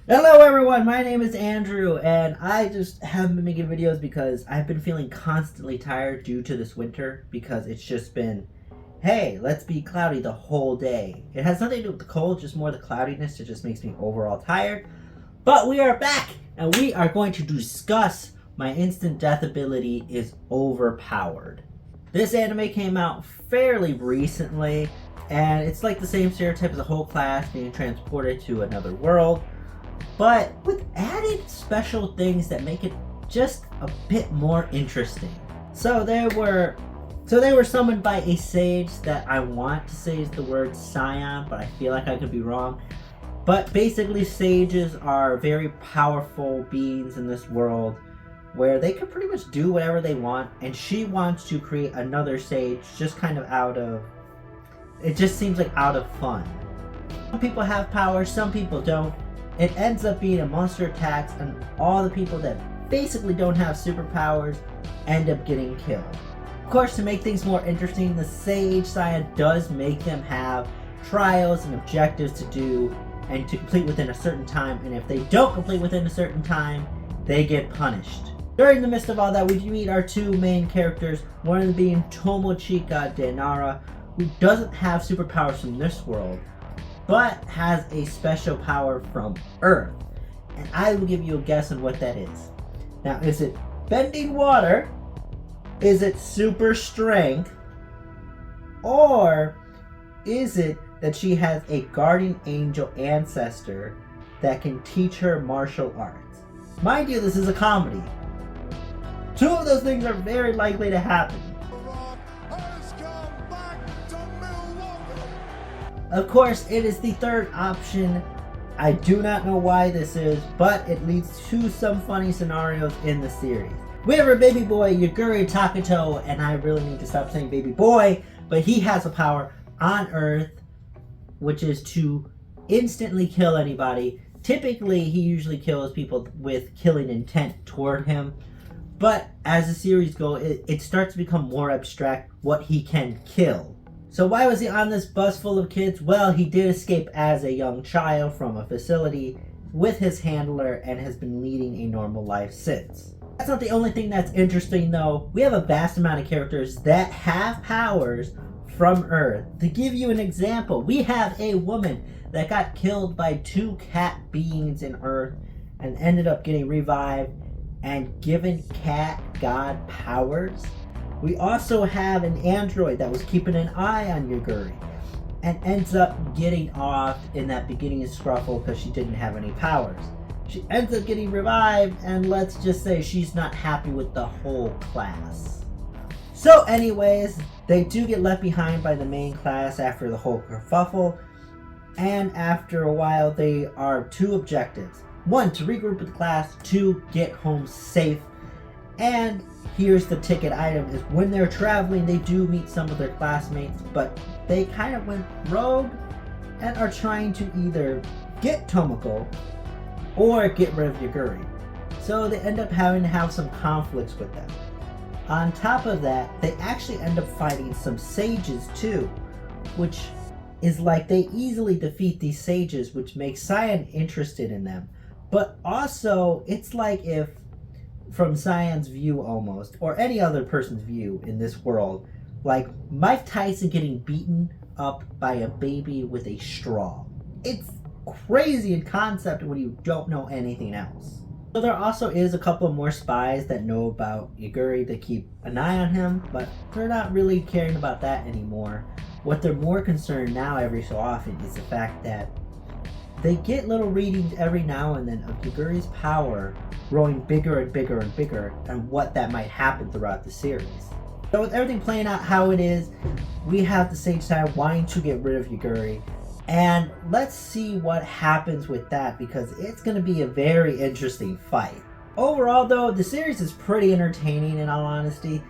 Hello everyone, my name is Andrew, and I just haven't been making videos because I've been feeling constantly tired due to this winter because it's just been, hey, let's be cloudy the whole day. It has nothing to do with the cold, just more the cloudiness that just makes me overall tired. But we are back, and we are going to discuss my instant death ability is Overpowered. This anime came out fairly recently, and it's like the same stereotype as the whole class being transported to another world, but with added special things that make it just a bit more interesting. So they were summoned by a sage that I want to say is the word scion, but I feel like I could be wrong. But basically, sages are very powerful beings in this world where they can pretty much do whatever they want, and she wants to create another sage just kind of out of, it just seems like out of fun. Some people have powers, some people don't. It ends up being a monster attacks, and all the people that basically don't have superpowers end up getting killed. Of course, to make things more interesting, the Sage Scion does make them have trials and objectives to do and to complete within a certain time, and if they don't complete within a certain time, they get punished. During the midst of all that, we meet our two main characters, one of them being Tomochika Denara, who doesn't have superpowers from this world, but has a special power from Earth. And I will give you a guess on what that is. Now, is it bending water? Is it super strength? Or is it that she has a guardian angel ancestor that can teach her martial arts? Mind you, this is a comedy. Two of those things are very likely to happen. Of course, it is the third option. I do not know why this is, but it leads to some funny scenarios in the series. We have our baby boy, Yaguri Takato, and I really need to stop saying baby boy, but he has a power on Earth, which is to instantly kill anybody. Typically, he usually kills people with killing intent toward him, but as the series goes, it starts to become more abstract what he can kill. So why was he on this bus full of kids? Well, he did escape as a young child from a facility with his handler and has been leading a normal life since. That's not the only thing that's interesting though. We have a vast amount of characters that have powers from Earth. To give you an example, we have a woman that got killed by two cat beings in Earth and ended up getting revived and given cat god powers. We also have an android that was keeping an eye on Yaguri and ends up getting off in that beginning scruffle because she didn't have any powers. She ends up getting revived, and let's just say she's not happy with the whole class. So anyways, they do get left behind by the main class after the whole kerfuffle, and after a while they are two objectives. One, to regroup with the class, two, get home safe, and here's the ticket item is when they're traveling they do meet some of their classmates, but they kind of went rogue and are trying to either get Tomoko or get rid of Yaguri. So they end up having to have some conflicts with them. On top of that, they actually end up fighting some sages too, which is like they easily defeat these sages, which makes Scion interested in them. But also, it's like if from Sion's view almost, or any other person's view in this world, like Mike Tyson getting beaten up by a baby with a straw. It's crazy in concept when you don't know anything else. So there also is a couple more spies that know about Yaguri to keep an eye on him, but they're not really caring about that anymore. What they're more concerned now every so often is the fact that they get little readings every now and then of Yaguri's power growing bigger and bigger and bigger, and what that might happen throughout the series. So with everything playing out how it is, we have the Sage side wanting to get rid of Yaguri, and let's see what happens with that because it's going to be a very interesting fight. Overall though, the series is pretty entertaining in all honesty.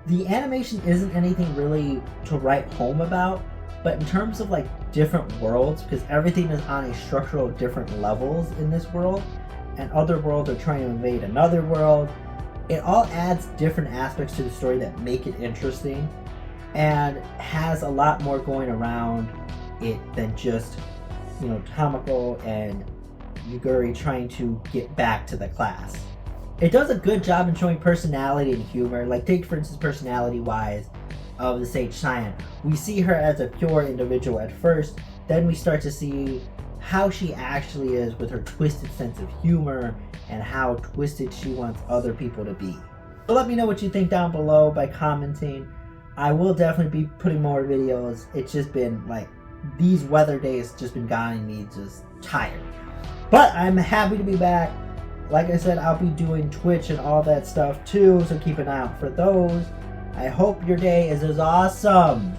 The animation isn't anything really to write home about, but in terms of like different worlds, because everything is on a structural different levels in this world, and other worlds are trying to invade another world, it all adds different aspects to the story that make it interesting and has a lot more going around it than just, Tomoko and Yuguri trying to get back to the class. It does a good job in showing personality and humor. Like, take for instance personality-wise of the Sage Cyan. We see her as a pure individual at first, then we start to see how she actually is with her twisted sense of humor and how twisted she wants other people to be. So let me know what you think down below by commenting. I will definitely be putting more videos. It's just been like, these weather days just been getting me just tired. But I'm happy to be back. Like I said, I'll be doing Twitch and all that stuff too, so keep an eye out for those. I hope your day is as awesome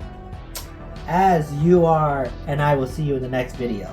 as you are, and I will see you in the next video.